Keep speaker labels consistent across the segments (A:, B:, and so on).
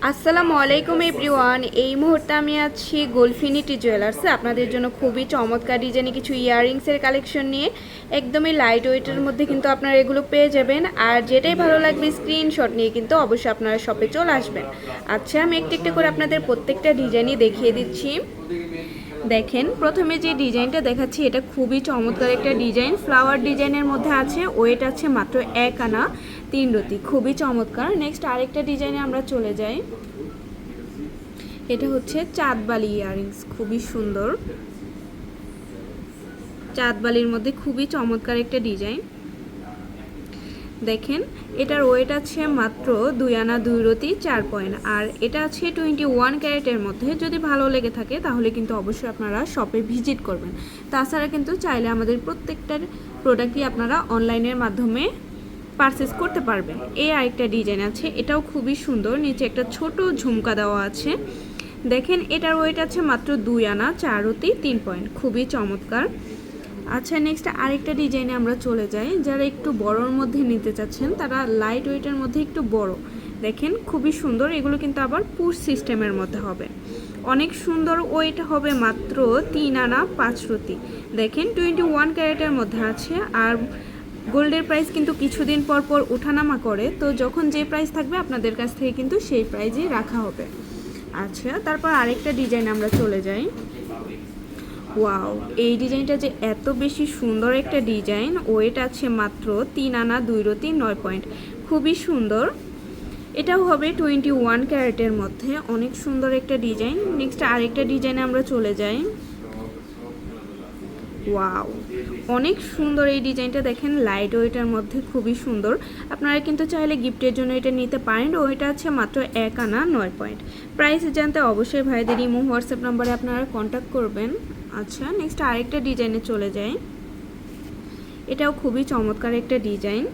A: আসসালামু আলাইকুম এভরিওয়ান। এই মুহূর্তে আমি আছি গোলফিনিটি জুয়েলার্সে আপনাদের জন্য খুবই চমৎকার ডিজাইনে কিছু ইয়াররিংসের কালেকশন নিয়ে। একদমই লাইট ওয়েটের মধ্যে কিন্তু আপনারা এগুলো পেয়ে যাবেন। আর যেটাই ভালো লাগবে স্ক্রিনশট নিয়ে কিন্তু অবশ্যই আপনারা শপে চলে আসবেন। আচ্ছা, আমি একটু একটু করে আপনাদের প্রত্যেকটা ডিজাইনই দেখিয়ে দিচ্ছি। দেখেন, প্রথমে যে ডিজাইনটা দেখাচ্ছি এটা খুবই চমৎকার একটা ডিজাইন। ফ্লাওয়ার ডিজাইনের মধ্যে আছে, ওয়েট আছে মাত্র 1 আনা 3 রতি, খুবই চমৎকার। নেক্সট আরেকটা ডিজাইনে আমরা চলে যাই। এটা হচ্ছে চাঁদবালি ইয়াররিংস, খুবই সুন্দর। চাঁদবালির মধ্যে খুবই চমৎকার একটা ডিজাইন। দেখেন, এটার ওয়েট আছে মাত্র 2 আনা 2 রতি 4 পয়েন্ট, আর এটা আছে 21 ক্যারেটের মধ্যে। যদি ভালো লেগে থাকে তাহলে কিন্তু অবশ্যই আপনারা শপে ভিজিট করবেন। তাছাড়া কিন্তু চাইলে আমাদের প্রত্যেকটার প্রোডাক্টই আপনারা অনলাইনের মাধ্যমে পারচেস করতে পারবেন। এই আরেকটা ডিজাইন আছে, এটাও খুবই সুন্দর। নিচে একটা ছোট ঝুমকা দেওয়া আছে। দেখেন, এটার ওয়েট আছে মাত্র 2 আনা 4 রতি 3 পয়েন্ট, খুবই চমৎকার। আচ্ছা, নেক্সট আরেকটা ডিজাইনে আমরা চলে যাই। যারা একটু বড়োর মধ্যে নিতে চাচ্ছেন তারা লাইট ওয়েটের মধ্যে একটু বড়, দেখেন খুবই সুন্দর। এগুলো কিন্তু আবার পুশ সিস্টেমের মধ্যে হবে, অনেক সুন্দর। ওয়েট হবে মাত্র 3 আনা 5 রতি। দেখেন 21 ক্যারেটের মধ্যে আছে। আর গোল্ডের প্রাইস কিন্তু কিছুদিন পর পর ওঠানামা করে, তো যখন যে প্রাইস থাকবে আপনাদের কাছ থেকে কিন্তু সেই প্রাইজেই রাখা হবে। আচ্ছা, তারপর আরেকটা ডিজাইন আমরা চলে যাই। ওয়াও, এই ডিজাইনটা যে এত বেশি সুন্দর একটা ডিজাইন। ওয়েট আছে মাত্র 3 আনা 2 রতি 9 পয়েন্ট, খুবই সুন্দর। এটাও হবে 21 ক্যারেটের মধ্যে, অনেক সুন্দর একটা ডিজাইন। নেক্সট আরেকটা ডিজাইনে আমরা চলে যাই। ওয়াও, অনেক সুন্দর এই ডিজাইনটা। দেখেন, লাইট ওয়েটের মধ্যে খুবই সুন্দর। আপনারা কিন্তু চাইলে গিফটের জন্য এটা নিতে পারেন। ওইটা আছে মাত্র 1 আনা 9 পয়েন্ট। প্রাইস জানতে অবশ্যই ভাইদের ইমো হোয়াটসঅ্যাপ নাম্বারে আপনারা কন্ট্যাক্ট করবেন। আচ্ছা, নেক্সট আরেকটা ডিজাইনে চলে যাই। এটাও খুবই চমৎকার একটা ডিজাইন,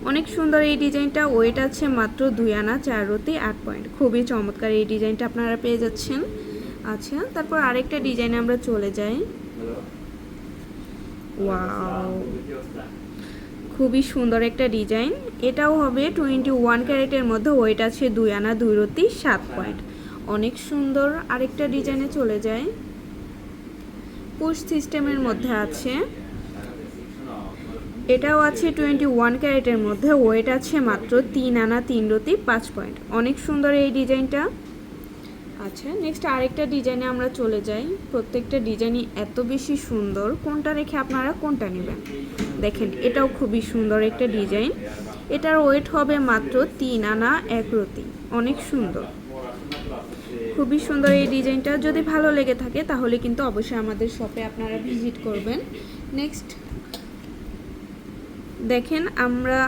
A: অনেক সুন্দর এই ডিজাইনটা। ওয়েট আছে মাত্র 2 আনা 4 রতি 8 পয়েন্ট, খুবই চমৎকার এই ডিজাইনটা আপনারা পেয়ে যাচ্ছেন। আচ্ছা, তারপর আরেকটা ডিজাইনে আমরা চলে যাই। ওয়াও, খুবই সুন্দর একটা ডিজাইন। এটাও হবে 21 ক্যারেটের মধ্যে। ওয়েট আছে 2 আনা 2 রতি 7 পয়েন্ট, অনেক সুন্দর। আরেকটা ডিজাইনে চলে যায়, পুশ সিস্টেমের মধ্যে আছে। এটাও আছে 21 ক্যারেটের মধ্যে। ওয়েট আছে মাত্র 3 আনা 3 রতি 5 পয়েন্ট, অনেক সুন্দর এই ডিজাইনটা। আচ্ছা, নেক্সট আরেকটা ডিজাইনে আমরা চলে যাই। প্রত্যেকটা ডিজাইনই এত বেশি সুন্দর, কোনটা রেখে আপনারা কোনটা নেবেন। দেখেন, এটাও খুবই সুন্দর একটা ডিজাইন। এটার ওয়েট হবে মাত্র 3 আনা 1 রতি, অনেক সুন্দর, খুবই সুন্দর এই ডিজাইনটা। যদি ভালো লেগে থাকে তাহলে কিন্তু অবশ্যই আমাদের শপে আপনারা ভিজিট করবেন। নেক্সট দেখেন, আমরা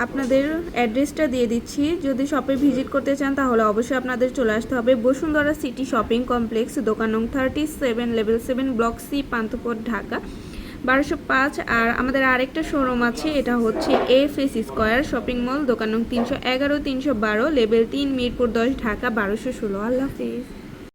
A: আপনাদের অ্যাড্রেসটা দিয়ে দিচ্ছি। যদি শপে ভিজিট করতে চান তাহলে অবশ্যই আপনাদের চলে আসতে হবে বসুন্ধরা সিটি শপিং কমপ্লেক্স, দোকান নং 37, level 7, block C, Panthapath, Dhaka 1205। আর আমাদের আরেকটা শোরুম আছে, এটা হচ্ছে এফএস স্কয়ার শপিং মল, দোকান নং 311, 312, লেভেল 3, মিরপুর 10, ঢাকা 1216। আল্লাহ হাফেজ।